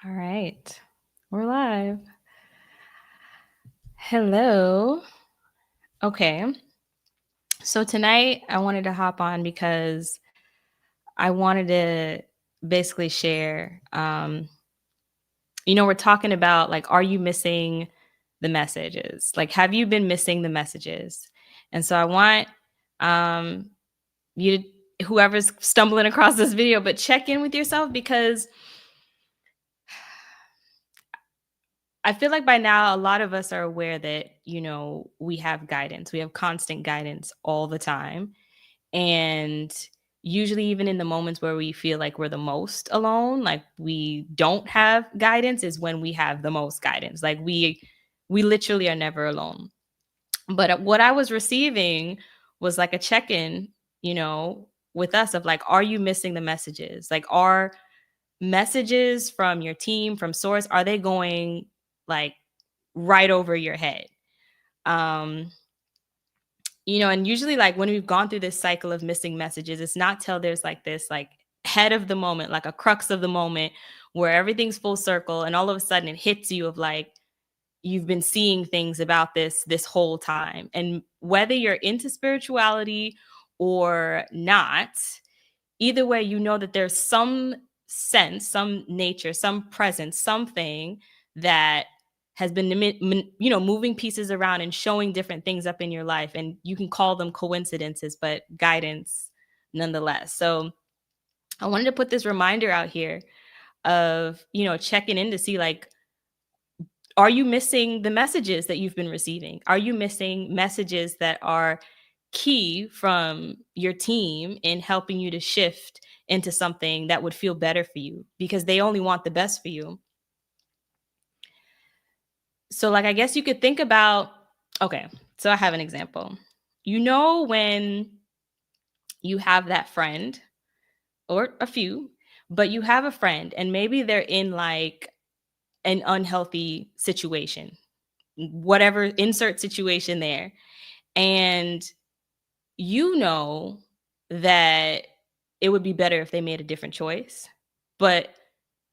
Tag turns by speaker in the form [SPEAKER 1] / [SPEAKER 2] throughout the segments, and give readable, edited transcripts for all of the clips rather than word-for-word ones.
[SPEAKER 1] All right. We're live. Hello. Okay. So tonight I wanted to hop on because I wanted to basically share we're talking about like are you missing the messages? Like have you been missing the messages? And so I want um you to whoever's stumbling across this video but check in with yourself because I feel like by now a lot of us are aware that, we have guidance. We have constant guidance all the time. And usually even in the moments where we feel like we're the most alone, like we don't have guidance is when we have the most guidance. Like we literally are never alone. But what I was receiving was like a check-in, with us of like are you missing the messages? Like are messages from your team, from source, are they going like right over your head? Um, and usually like when we've gone through this cycle of missing messages, it's not till there's like this like head of the moment, like a crux of the moment where everything's full circle and all of a sudden it hits you of like you've been seeing things about this whole time. And whether you're into spirituality or not, either way, you know that there's some sense, some nature, some presence, something that has been, moving pieces around and showing different things up in your life. And you can call them coincidences, but guidance nonetheless. So I wanted to put this reminder out here of, checking in to see like, are you missing the messages that you've been receiving? Are you missing messages that are key from your team in helping you to shift into something that would feel better for you because they only want the best for you? So, like, I guess you could think about okay, so I have an example. When you have that friend or a few, but you have a friend and maybe they're in like an unhealthy situation, whatever, insert situation there. And you know that it would be better if they made a different choice, but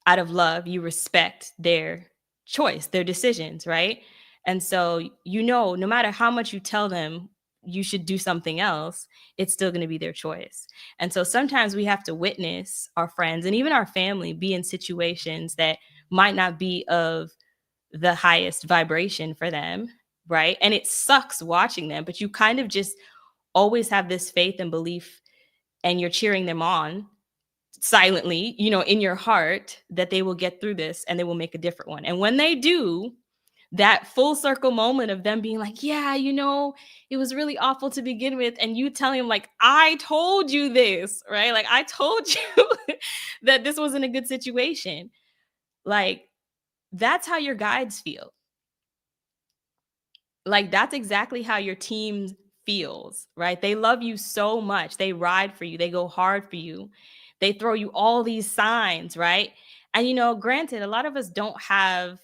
[SPEAKER 1] out of love, you respect their choice, their decisions, right? And so, no matter how much you tell them you should do something else, it's still going to be their choice. And so sometimes we have to witness our friends and even our family be in situations that might not be of the highest vibration for them, right? And it sucks watching them, but you kind of just always have this faith and belief and you're cheering them on silently, in your heart that they will get through this and they will make a different one. And when they do, that full circle moment of them being like, yeah, it was really awful to begin with. And you telling them, like, I told you this, right? Like, I told you that this wasn't a good situation. Like, that's how your guides feel. Like, that's exactly how your team feels, right? They love you so much. They ride for you, they go hard for you. They throw you all these signs, right? And, granted, a lot of us don't have,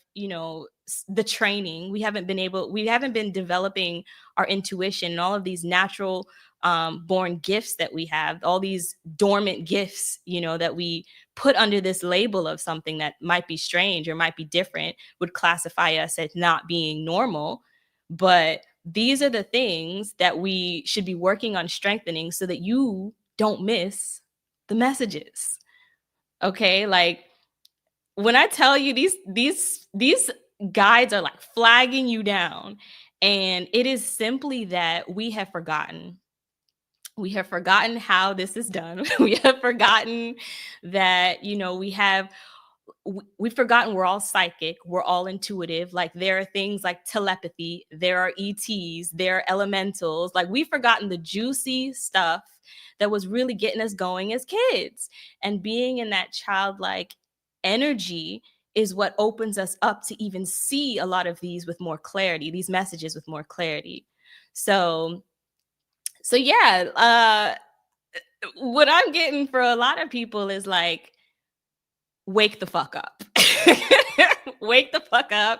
[SPEAKER 1] the training. We haven't been developing our intuition and all of these natural born gifts that we have, all these dormant gifts, that we put under this label of something that might be strange or might be different, would classify us as not being normal. But these are the things that we should be working on strengthening so that you don't miss the messages. Okay? Like when I tell you these guides are like flagging you down, and it is simply that we have forgotten. We have forgotten how this is done. We have forgotten that, we've forgotten we're all psychic, we're all intuitive. Like there are things like telepathy, there are ETs, there are elementals. Like we've forgotten the juicy stuff that was really getting us going as kids. And being in that childlike energy is what opens us up to even see a lot of these with more clarity, these messages with more clarity. So yeah, what I'm getting for a lot of people is like, wake the fuck up. Wake the fuck up.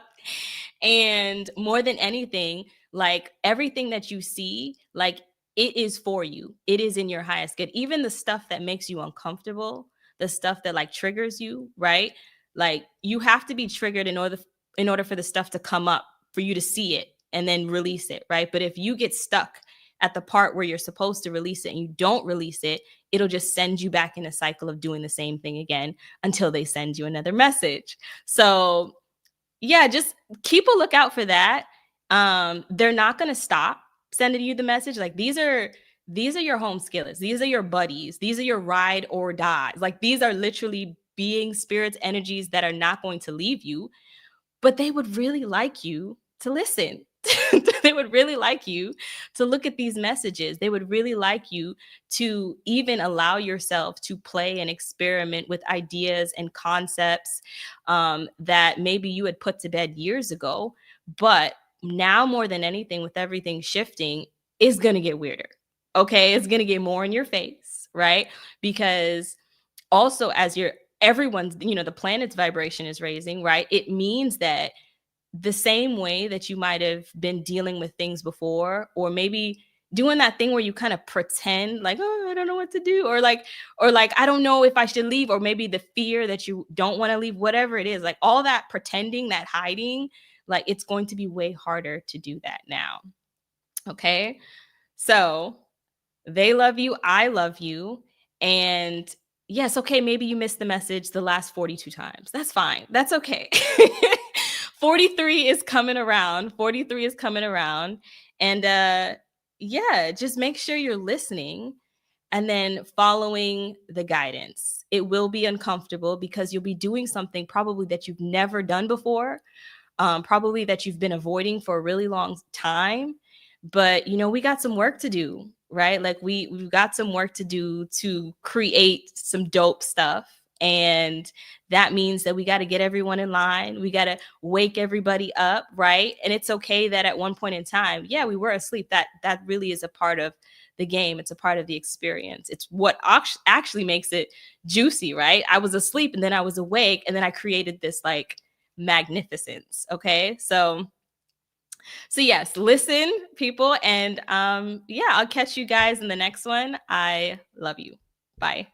[SPEAKER 1] And more than anything, like everything that you see, like it is for you. It is in your highest good. Even the stuff that makes you uncomfortable, the stuff that like triggers you, right? Like, you have to be triggered in order for the stuff to come up, for you to see it and then release it, right? But if you get stuck at the part where you're supposed to release it and you don't release it, it'll just send you back in a cycle of doing the same thing again until they send you another message. So, yeah, just keep a lookout for that. They're not going to stop sending you the message. Like, these are your home skillets. These are your buddies. These are your ride or dies. Like, these are literally beings, spirits, energies that are not going to leave you, but they would really like you to listen. They would really like you to look at these messages. They would really like you to even allow yourself to play and experiment with ideas and concepts that maybe you had put to bed years ago. But now, more than anything, with everything shifting, is going to get weirder. Okay. It's going to get more in your face, right? Because also, as everyone's, the planet's vibration is raising, right? It means that the same way that you might have been dealing with things before, or maybe doing that thing where you kind of pretend like, oh, I don't know what to do, or like I don't know if I should leave, or maybe the fear that you don't want to leave, whatever it is, like all that pretending, that hiding, like it's going to be way harder to do that now. Okay. So they love you, I love you. And yes, okay, maybe you missed the message the last 42 times. That's fine. That's okay. 43 is coming around. 43 is coming around. And yeah, just make sure you're listening and then following the guidance. It will be uncomfortable because you'll be doing something probably that you've never done before, probably that you've been avoiding for a really long time. But we got some work to do, right? Like we've got some work to do to create some dope stuff. And that means that we got to get everyone in line. We got to wake everybody up, right? And it's okay that at one point in time, yeah, we were asleep. That really is a part of the game. It's a part of the experience. It's what actually makes it juicy, right? I was asleep and then I was awake and then I created this like magnificence. Okay. So yes, listen, people. And yeah, I'll catch you guys in the next one. I love you. Bye.